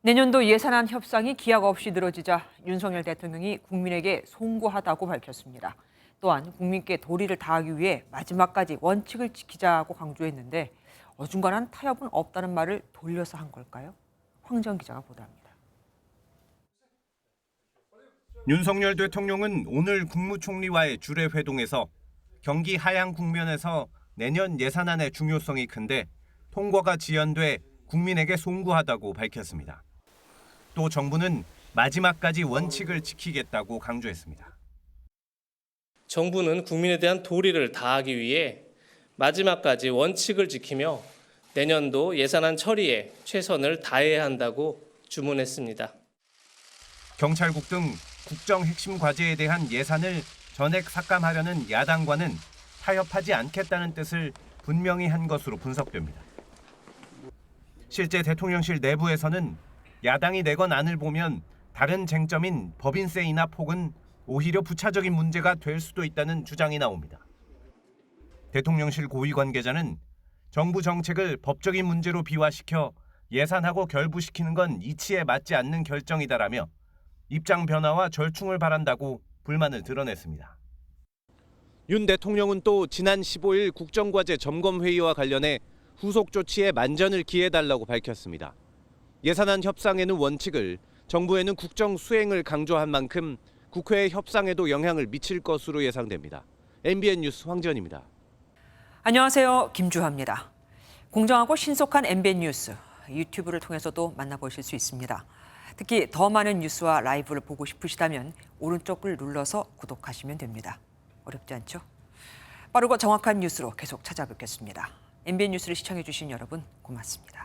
내년도 예산안 협상이 기약 없이 늘어지자 윤석열 대통령이 국민에게 송구하다고 밝혔습니다. 또한 국민께 도리를 다하기 위해 마지막까지 원칙을 지키자고 강조했는데 어중간한 타협은 없다는 말을 돌려서 한 걸까요? 황정 기자가 보도합니다. 윤석열 대통령은 오늘 국무총리와의 주례 회동에서 경기 하향 국면에서 내년 예산안의 중요성이 큰데 통과가 지연돼 국민에게 송구하다고 밝혔습니다. 또 정부는 마지막까지 원칙을 지키겠다고 강조했습니다. 정부는 국민에 대한 도리를 다하기 위해 마지막까지 원칙을 지키며 내년도 예산안 처리에 최선을 다해야 한다고 주문했습니다. 경찰국 등 국정 핵심 과제에 대한 예산을 전액 삭감하려는 야당과는 타협하지 않겠다는 뜻을 분명히 한 것으로 분석됩니다. 실제 대통령실 내부에서는 야당이 내건 안을 보면 다른 쟁점인 법인세 인하 폭은 오히려 부차적인 문제가 될 수도 있다는 주장이 나옵니다. 대통령실 고위 관계자는 정부 정책을 법적인 문제로 비화시켜 예산하고 결부시키는 건 이치에 맞지 않는 결정이다라며 입장 변화와 절충을 바란다고 불만을 드러냈습니다. 윤 대통령은 또 지난 15일 국정과제 점검회의와 관련해 후속 조치에 만전을 기해달라고 밝혔습니다. 예산안 협상에는 원칙을, 정부에는 국정 수행을 강조한 만큼 국회의 협상에도 영향을 미칠 것으로 예상됩니다. MBN 뉴스 황지연입니다. 안녕하세요. 김주하입니다. 공정하고 신속한 MBN 뉴스, 유튜브를 통해서도 만나보실 수 있습니다. 특히 더 많은 뉴스와 라이브를 보고 싶으시다면 오른쪽을 눌러서 구독하시면 됩니다. 어렵지 않죠? 빠르고 정확한 뉴스로 계속 찾아뵙겠습니다. MBN 뉴스를 시청해 주신 여러분 고맙습니다.